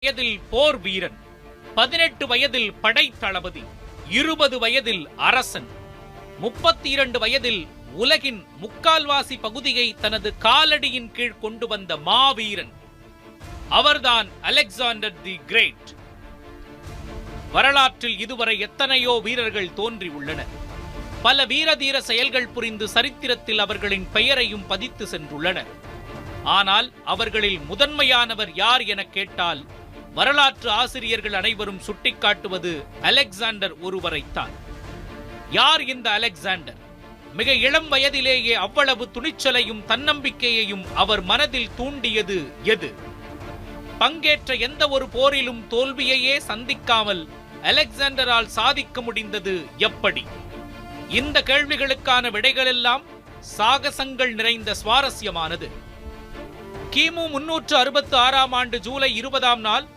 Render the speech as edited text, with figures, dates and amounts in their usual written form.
வயதில் போர் வீரன், 18 வயதில் படை தளபதி, 20 வயதில் அரசன், 32 வயதில் உலகின் முக்கால்வாசி பகுதியை தனது காலடியின் கீழ் கொண்டு வந்த மாவீரன். அவர்தான் அலெக்சாண்டர் தி கிரேட். வரலாற்றில் இதுவரை எத்தனையோ வீரர்கள் தோன்றி உள்ளனர். பல வீரதீர செயல்கள் புரிந்து சரித்திரத்தில் அவர்களின் பெயரையும் பதித்து சென்றுள்ளனர். ஆனால் அவர்களில் முதன்மையானவர் யார் என கேட்டால் வரலாற்று ஆசிரியர்கள் அனைவரும் சுட்டிக்காட்டுவது அலெக்சாண்டர் ஒருவரைத்தான். யார் இந்த அலெக்சாண்டர்? மிக இளம் வயதிலேயே அவ்வளவு துணிச்சலையும் தன்னம்பிக்கையையும் அவர் மனதில் தூண்டியது எது? பங்கேற்ற எந்த ஒரு போரிலும் தோல்வியையே சந்திக்காமல் அலெக்சாண்டரால் சாதிக்க முடிந்தது எப்படி? இந்த கேள்விகளுக்கான விடைகளெல்லாம் சாகசங்கள் நிறைந்த சுவாரஸ்யமானது. கிமு 366 ஆண்டு ஜூலை 20ஆம் நாள்